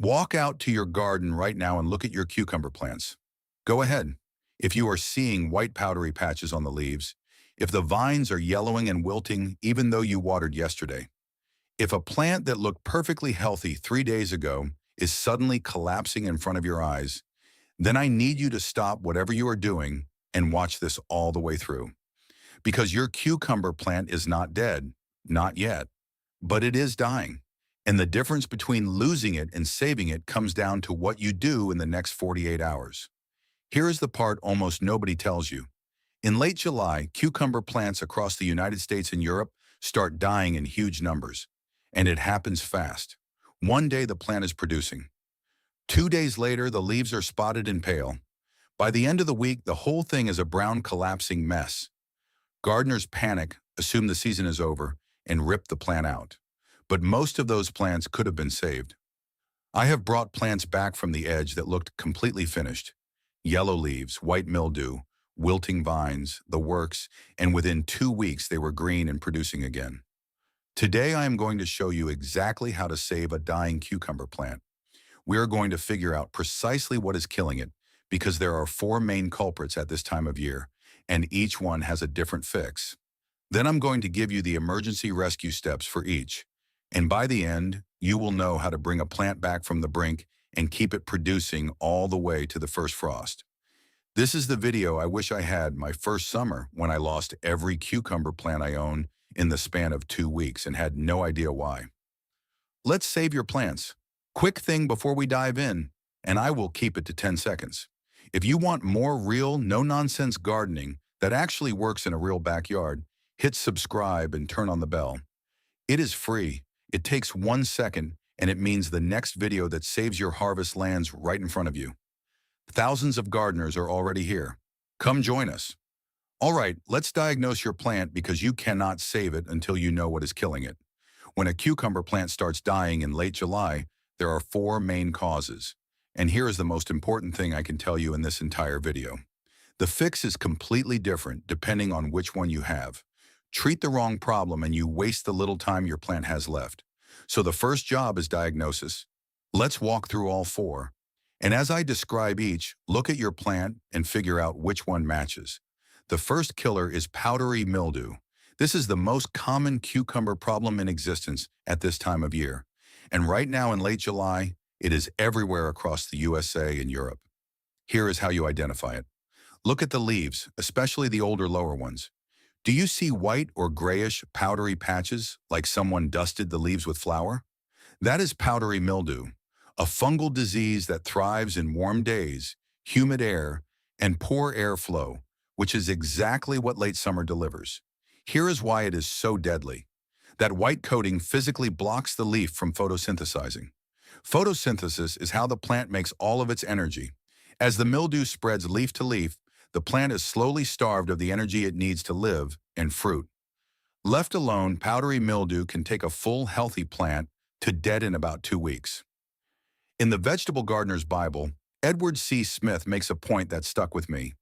Walk out to your garden right now and look at your cucumber plants. Go ahead. If you are seeing white powdery patches on the leaves, if the vines are yellowing and wilting even though you watered yesterday, if a plant that looked perfectly healthy 3 days ago is suddenly collapsing in front of your eyes, then I need you to stop whatever you are doing and watch this all the way through. Because your cucumber plant is not dead, not yet, but it is dying. And the difference between losing it and saving it comes down to what you do in the next 48 hours. Here is the part almost nobody tells you. In late July, cucumber plants across the United States and Europe start dying in huge numbers. And it happens fast. One day the plant is producing. 2 days later, the leaves are spotted and pale. By the end of the week, the whole thing is a brown collapsing mess. Gardeners panic, assume the season is over, and rip the plant out. But most of those plants could have been saved. I have brought plants back from the edge that looked completely finished. Yellow leaves, white mildew, wilting vines, the works, and within 2 weeks they were green and producing again. Today I am going to show you exactly how to save a dying cucumber plant. We are going to figure out precisely what is killing it, because there are 4 main culprits at this time of year, and each one has a different fix. Then I'm going to give you the emergency rescue steps for each. And by the end, you will know how to bring a plant back from the brink and keep it producing all the way to the first frost. This is the video I wish I had my first summer when I lost every cucumber plant I own in the span of 2 weeks and had no idea why. Let's save your plants. Quick thing before we dive in, and I will keep it to 10 seconds. If you want more real, no-nonsense gardening that actually works in a real backyard, hit subscribe and turn on the bell. It is free. It takes 1 second, and it means the next video that saves your harvest lands right in front of you. Thousands of gardeners are already here. Come join us. All right, let's diagnose your plant because you cannot save it until you know what is killing it. When a cucumber plant starts dying in late July, there are 4 main causes. And here is the most important thing I can tell you in this entire video. The fix is completely different depending on which one you have. Treat the wrong problem and you waste the little time your plant has left. So the first job is diagnosis. Let's walk through all 4. And as I describe each, look at your plant and figure out which one matches. The first killer is powdery mildew. This is the most common cucumber problem in existence at this time of year. And right now in late July, it is everywhere across the USA and Europe. Here is how you identify it. Look at the leaves, especially the older lower ones. Do you see white or grayish powdery patches like someone dusted the leaves with flour? That is powdery mildew, a fungal disease that thrives in warm days, humid air, and poor airflow, which is exactly what late summer delivers. Here is why it is so deadly. That white coating physically blocks the leaf from photosynthesizing. Photosynthesis is how the plant makes all of its energy. As the mildew spreads leaf to leaf, the plant is slowly starved of the energy it needs to live and fruit. Left alone, powdery mildew can take a full, healthy plant to dead in about 2 weeks. In the Vegetable Gardener's Bible, Edward C. Smith makes a point that stuck with me.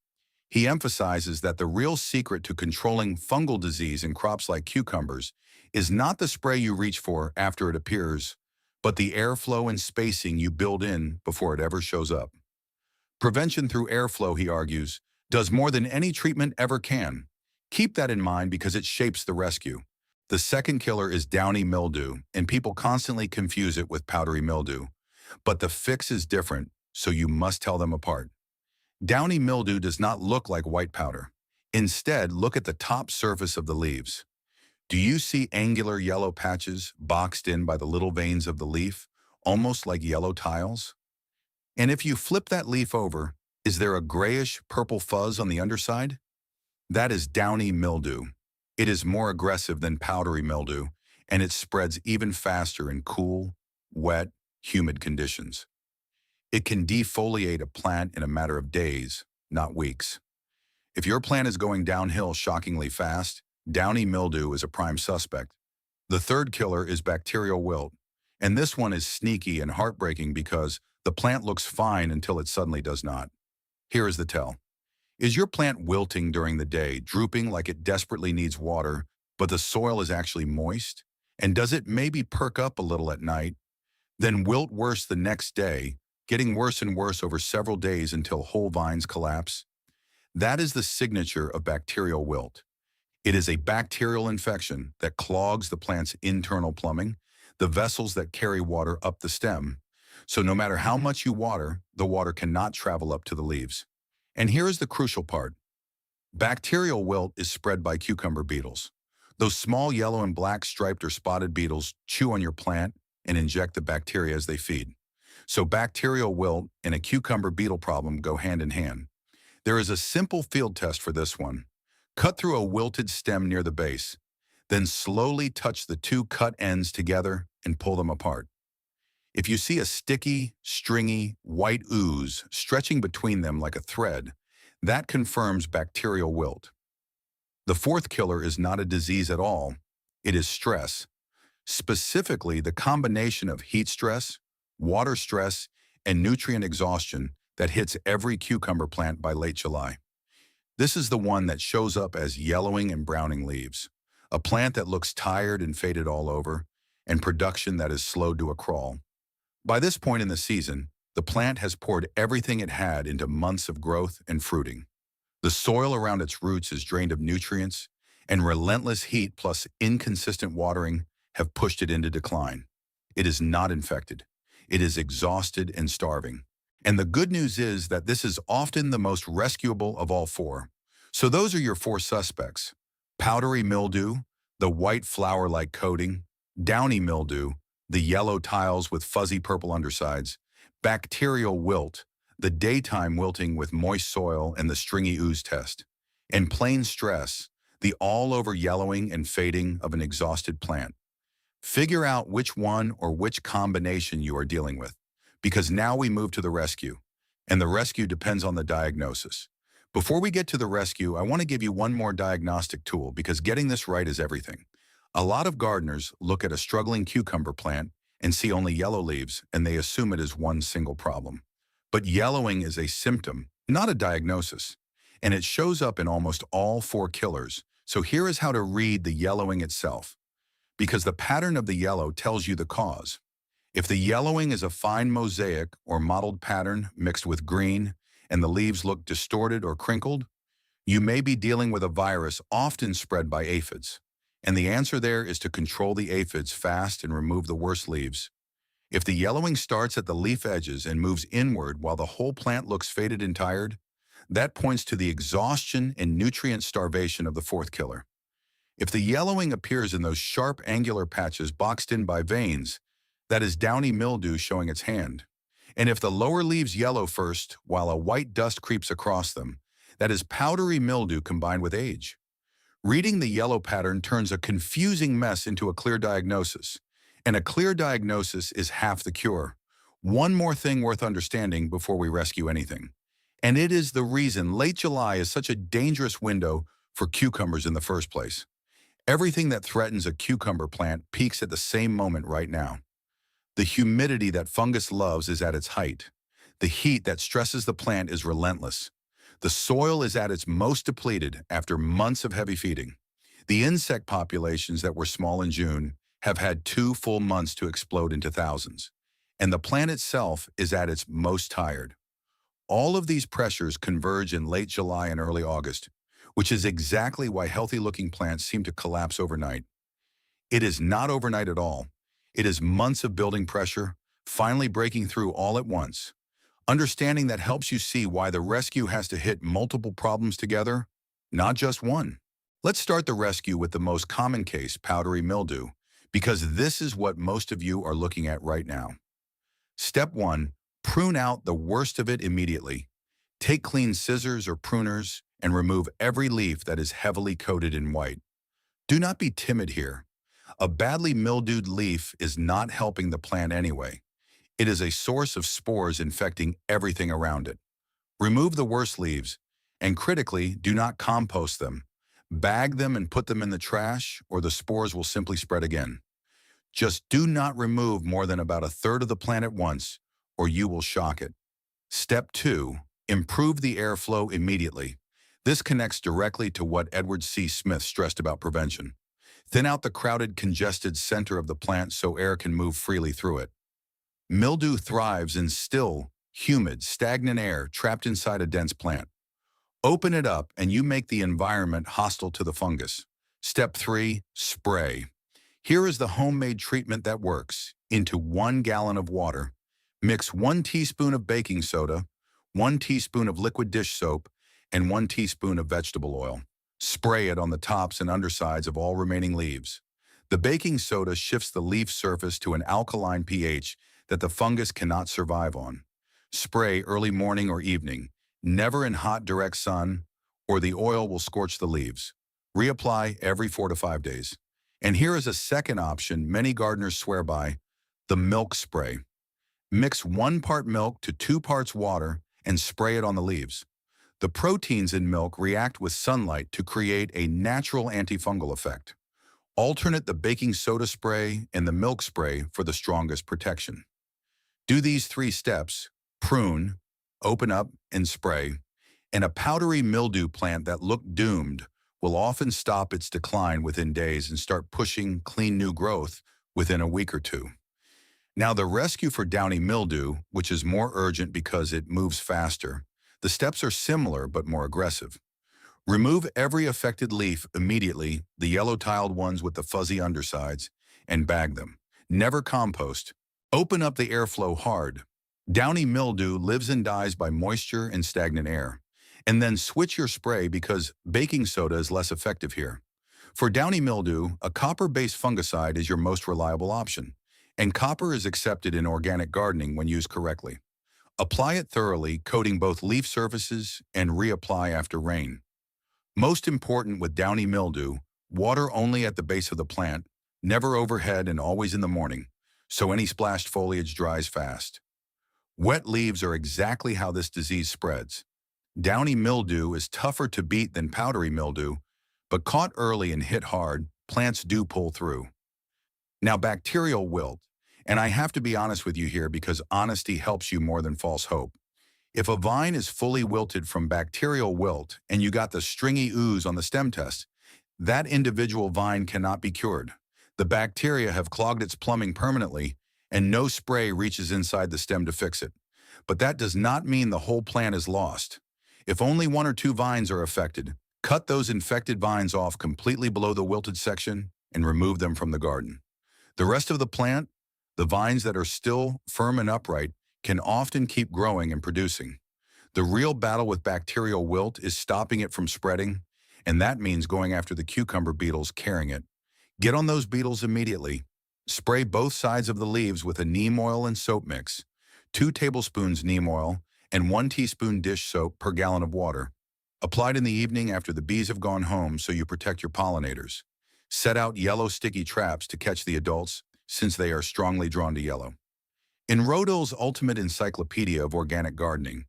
He emphasizes that the real secret to controlling fungal disease in crops like cucumbers is not the spray you reach for after it appears, but the airflow and spacing you build in before it ever shows up. Prevention through airflow, he argues, does more than any treatment ever can. Keep that in mind because it shapes the rescue. The second killer is downy mildew, and people constantly confuse it with powdery mildew. But the fix is different, so you must tell them apart. Downy mildew does not look like white powder. Instead, look at the top surface of the leaves. Do you see angular yellow patches boxed in by the little veins of the leaf, almost like yellow tiles? And if you flip that leaf over, is there a grayish purple fuzz on the underside? That is downy mildew. It is more aggressive than powdery mildew, and it spreads even faster in cool, wet, humid conditions. It can defoliate a plant in a matter of days, not weeks. If your plant is going downhill shockingly fast, downy mildew is a prime suspect. The third killer is bacterial wilt, and this one is sneaky and heartbreaking because the plant looks fine until it suddenly does not. Here is the tell. Is your plant wilting during the day, drooping like it desperately needs water, but the soil is actually moist? And does it maybe perk up a little at night? then wilt worse the next day, getting worse and worse over several days until whole vines collapse. That is the signature of bacterial wilt. It is a bacterial infection that clogs the plant's internal plumbing, the vessels that carry water up the stem. So no matter how much you water, the water cannot travel up to the leaves. And here is the crucial part. Bacterial wilt is spread by cucumber beetles. Those small yellow and black striped or spotted beetles chew on your plant and inject the bacteria as they feed. So bacterial wilt and a cucumber beetle problem go hand in hand. There is a simple field test for this one. Cut through a wilted stem near the base, then slowly touch the two cut ends together and pull them apart. If you see a sticky, stringy, white ooze stretching between them like a thread, that confirms bacterial wilt. The fourth killer is not a disease at all. It is stress. Specifically, the combination of heat stress, water stress, and nutrient exhaustion that hits every cucumber plant by late July. This is the one that shows up as yellowing and browning leaves, a plant that looks tired and faded all over, and production that is slowed to a crawl. By this point in the season, the plant has poured everything it had into months of growth and fruiting. The soil around its roots is drained of nutrients, and relentless heat plus inconsistent watering have pushed it into decline. It is not infected. It is exhausted and starving. And the good news is that this is often the most rescuable of all four. So those are your four suspects: powdery mildew, the white flower-like coating; downy mildew, the yellow tiles with fuzzy purple undersides; bacterial wilt, the daytime wilting with moist soil and the stringy ooze test; and plain stress, the all-over yellowing and fading of an exhausted plant. Figure out which one or which combination you are dealing with, because now we move to the rescue, and the rescue depends on the diagnosis. Before we get to the rescue, I want to give you one more diagnostic tool, because getting this right is everything. A lot of gardeners look at a struggling cucumber plant and see only yellow leaves, and they assume it is one single problem. But yellowing is a symptom, not a diagnosis, and it shows up in almost all four killers. So here is how to read the yellowing itself, because the pattern of the yellow tells you the cause. If the yellowing is a fine mosaic or mottled pattern mixed with green and the leaves look distorted or crinkled, you may be dealing with a virus often spread by aphids. And the answer there is to control the aphids fast and remove the worst leaves. If the yellowing starts at the leaf edges and moves inward while the whole plant looks faded and tired, that points to the exhaustion and nutrient starvation of the fourth killer. If the yellowing appears in those sharp angular patches boxed in by veins, that is downy mildew showing its hand. And if the lower leaves yellow first while a white dust creeps across them, that is powdery mildew combined with age. Reading the yellow pattern turns a confusing mess into a clear diagnosis. And a clear diagnosis is half the cure. One more thing worth understanding before we rescue anything. And it is the reason late July is such a dangerous window for cucumbers in the first place. Everything that threatens a cucumber plant peaks at the same moment right now. The humidity that fungus loves is at its height. The heat that stresses the plant is relentless. The soil is at its most depleted after months of heavy feeding. The insect populations that were small in June have had 2 full months to explode into thousands. And the plant itself is at its most tired. All of these pressures converge in late July and early August, which is exactly why healthy-looking plants seem to collapse overnight. It is not overnight at all. It is months of building pressure, finally breaking through all at once. Understanding that helps you see why the rescue has to hit multiple problems together, not just one. Let's start the rescue with the most common case, powdery mildew, because this is what most of you are looking at right now. Step 1, prune out the worst of it immediately. Take clean scissors or pruners and remove every leaf that is heavily coated in white. Do not be timid here. A badly mildewed leaf is not helping the plant anyway. It is a source of spores infecting everything around it. Remove the worst leaves, and critically, do not compost them. Bag them and put them in the trash, or the spores will simply spread again. Just do not remove more than about a third of the plant at once, or you will shock it. Step 2, improve the airflow immediately. This connects directly to what Edward C. Smith stressed about prevention. Thin out the crowded, congested center of the plant so air can move freely through it. Mildew thrives in still, humid, stagnant air trapped inside a dense plant. Open it up and you make the environment hostile to the fungus. Step 3. Spray. Here is the homemade treatment that works. Into 1 gallon of water, mix 1 teaspoon of baking soda, 1 teaspoon of liquid dish soap, and 1 teaspoon of vegetable oil. Spray it on the tops and undersides of all remaining leaves. The baking soda shifts the leaf surface to an alkaline pH that the fungus cannot survive on. Spray early morning or evening, never in hot direct sun, or the oil will scorch the leaves. Reapply every 4 to 5 days. And here is a second option many gardeners swear by, the milk spray. Mix 1 part milk to 2 parts water and spray it on the leaves. The proteins in milk react with sunlight to create a natural antifungal effect. Alternate the baking soda spray and the milk spray for the strongest protection. Do these 3 steps: prune, open up, and spray, and a powdery mildew plant that looked doomed will often stop its decline within days and start pushing clean new growth within a week or 2. Now the rescue for downy mildew, which is more urgent because it moves faster, the steps are similar but more aggressive. Remove every affected leaf immediately, the yellow-tiled ones with the fuzzy undersides, and bag them. Never compost. Open up the airflow hard. Downy mildew lives and dies by moisture and stagnant air. And then switch your spray because baking soda is less effective here. For downy mildew, a copper-based fungicide is your most reliable option, and copper is accepted in organic gardening when used correctly. Apply it thoroughly, coating both leaf surfaces, and reapply after rain. Most important with downy mildew, water only at the base of the plant, never overhead and always in the morning, so any splashed foliage dries fast. Wet leaves are exactly how this disease spreads. Downy mildew is tougher to beat than powdery mildew, but caught early and hit hard, plants do pull through. Now bacterial wilt, and I have to be honest with you here because honesty helps you more than false hope. If a vine is fully wilted from bacterial wilt and you got the stringy ooze on the stem test, that individual vine cannot be cured. The bacteria have clogged its plumbing permanently and no spray reaches inside the stem to fix it. But that does not mean the whole plant is lost. If only 1 or 2 vines are affected, cut those infected vines off completely below the wilted section and remove them from the garden. The rest of the plant, the vines that are still firm and upright, can often keep growing and producing. The real battle with bacterial wilt is stopping it from spreading, and that means going after the cucumber beetles carrying it. Get on those beetles immediately. Spray both sides of the leaves with a neem oil and soap mix, 2 tablespoons neem oil and 1 teaspoon dish soap per gallon of water. Applied in the evening after the bees have gone home so you protect your pollinators. Set out yellow sticky traps to catch the adults since they are strongly drawn to yellow. In Rodale's Ultimate Encyclopedia of Organic Gardening,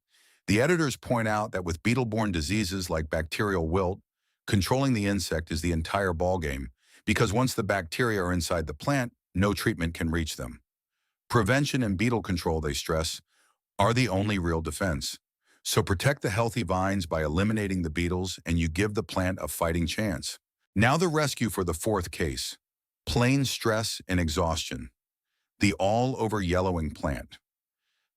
the editors point out that with beetle-borne diseases like bacterial wilt, controlling the insect is the entire ballgame because once the bacteria are inside the plant, no treatment can reach them. Prevention and beetle control, they stress, are the only real defense. So protect the healthy vines by eliminating the beetles and you give the plant a fighting chance. Now the rescue for the 4th case, plain stress and exhaustion. The all-over yellowing plant.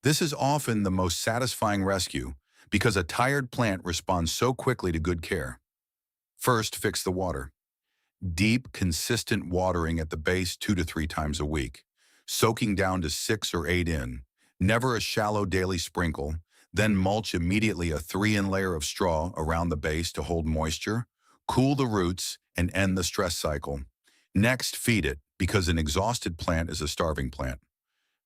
This is often the most satisfying rescue because a tired plant responds so quickly to good care. First, fix the water. Deep, consistent watering at the base 2 to 3 times a week, soaking down to 6 or 8 in, never a shallow daily sprinkle, then mulch immediately a 3-in layer of straw around the base to hold moisture, cool the roots, and end the stress cycle. Next, feed it, because an exhausted plant is a starving plant.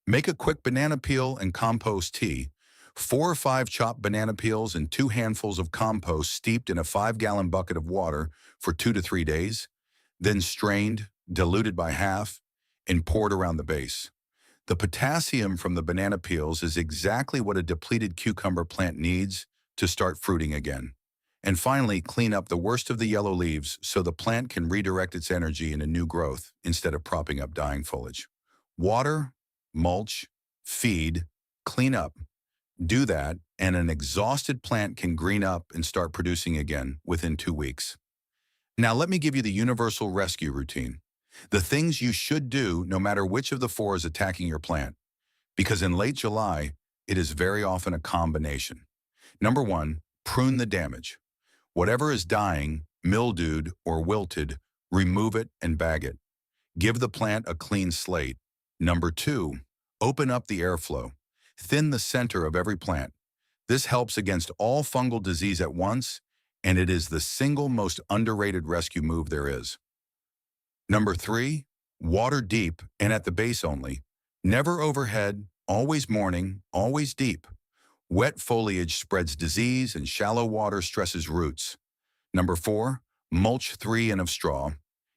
Make a quick banana peel and compost tea, 4 or 5 chopped banana peels and 2 handfuls of compost steeped in a 5-gallon bucket of water for 2 to 3 days, then strained, diluted by half, and poured around the base. The potassium from the banana peels is exactly what a depleted cucumber plant needs to start fruiting again. And finally, clean up the worst of the yellow leaves so the plant can redirect its energy into new growth instead of propping up dying foliage. Water, mulch, feed, clean up. Do that, and an exhausted plant can green up and start producing again within 2 weeks. Now let me give you the universal rescue routine. The things you should do no matter which of the 4 is attacking your plant. Because in late July, it is very often a combination. Number one, prune the damage. Whatever is dying, mildewed, or wilted, remove it and bag it. Give the plant a clean slate. Number two, open up the airflow. Thin the center of every plant. This helps against all fungal disease at once, and it is the single most underrated rescue move there is. Number three, water deep and at the base only. Never overhead, always morning, always deep. Wet foliage spreads disease and shallow water stresses roots. Number four, mulch 3 and of straw.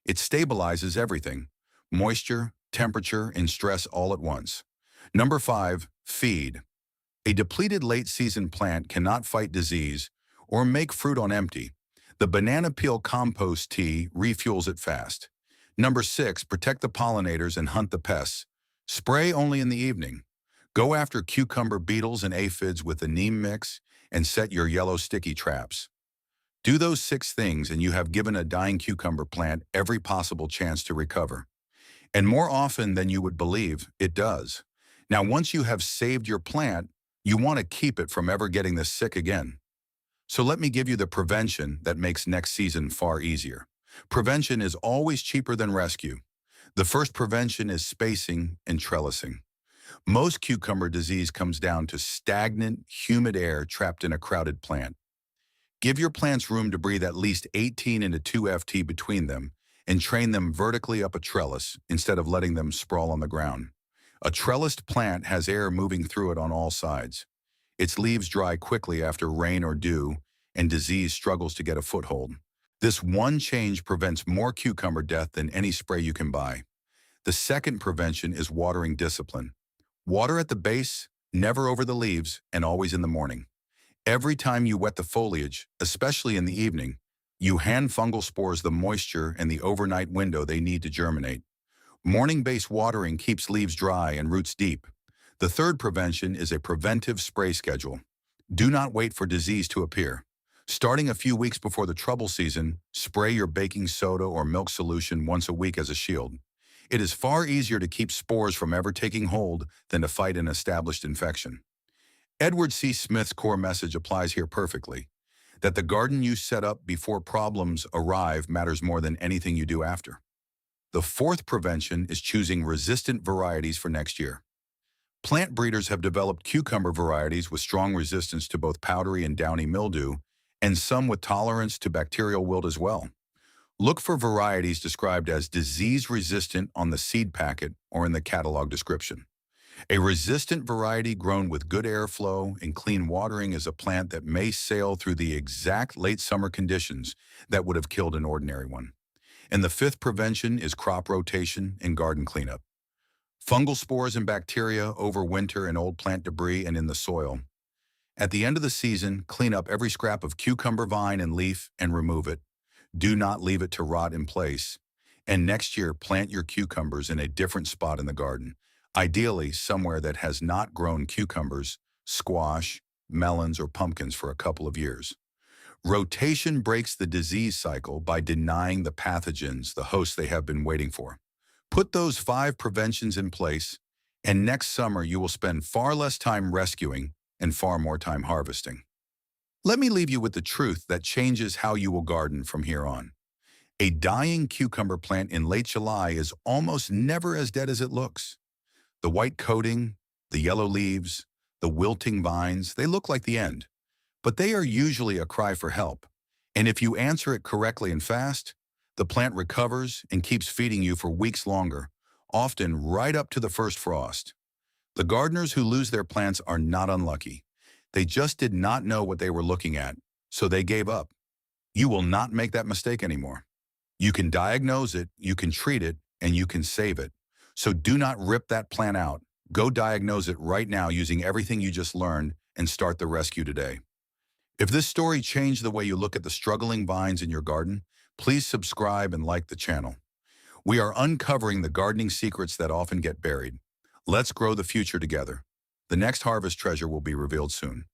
It stabilizes everything, moisture, temperature, and stress all at once. Number five, feed. A depleted late-season plant cannot fight disease or make fruit on empty. The banana peel compost tea refuels it fast. Number six, protect the pollinators and hunt the pests. Spray only in the evening. Go after cucumber beetles and aphids with the neem mix and set your yellow sticky traps. Do those 6 things and you have given a dying cucumber plant every possible chance to recover. And more often than you would believe, it does. Now, once you have saved your plant, you want to keep it from ever getting this sick again. So let me give you the prevention that makes next season far easier. Prevention is always cheaper than rescue. The first prevention is spacing and trellising. Most cucumber disease comes down to stagnant, humid air trapped in a crowded plant. Give your plants room to breathe at least 18 into 2 ft between them and train them vertically up a trellis instead of letting them sprawl on the ground. A trellised plant has air moving through it on all sides. Its leaves dry quickly after rain or dew, and disease struggles to get a foothold. This one change prevents more cucumber death than any spray you can buy. The second prevention is watering discipline. Water at the base, never over the leaves, and always in the morning. Every time you wet the foliage, especially in the evening, you hand fungal spores the moisture and the overnight window they need to germinate. Morning-based watering keeps leaves dry and roots deep. The third prevention is a preventive spray schedule. Do not wait for disease to appear. Starting a few weeks before the trouble season, spray your baking soda or milk solution once a week as a shield. It is far easier to keep spores from ever taking hold than to fight an established infection. Edward C. Smith's core message applies here perfectly, that the garden you set up before problems arrive matters more than anything you do after. The fourth prevention is choosing resistant varieties for next year. Plant breeders have developed cucumber varieties with strong resistance to both powdery and downy mildew, and some with tolerance to bacterial wilt as well. Look for varieties described as disease-resistant on the seed packet or in the catalog description. A resistant variety grown with good airflow and clean watering is a plant that may sail through the exact late summer conditions that would have killed an ordinary one. And the fifth prevention is crop rotation and garden cleanup. Fungal spores and bacteria overwinter in old plant debris and in the soil. At the end of the season, clean up every scrap of cucumber vine and leaf and remove it. Do not leave it to rot in place. And next year, plant your cucumbers in a different spot in the garden, ideally somewhere that has not grown cucumbers, squash, melons, or pumpkins for a couple of years. Rotation breaks the disease cycle by denying the pathogens the hosts they have been waiting for. Put those 5 preventions in place, and next summer you will spend far less time rescuing and far more time harvesting. Let me leave you with the truth that changes how you will garden from here on. A dying cucumber plant in late July is almost never as dead as it looks. The white coating, the yellow leaves, the wilting vines, they look like the end. But they are usually a cry for help. And if you answer it correctly and fast, the plant recovers and keeps feeding you for weeks longer, often right up to the first frost. The gardeners who lose their plants are not unlucky. They just did not know what they were looking at, so they gave up. You will not make that mistake anymore. You can diagnose it, you can treat it, and you can save it. So do not rip that plant out. Go diagnose it right now using everything you just learned and start the rescue today. If this story changed the way you look at the struggling vines in your garden, please subscribe and like the channel. We are uncovering the gardening secrets that often get buried. Let's grow the future together. The next harvest treasure will be revealed soon.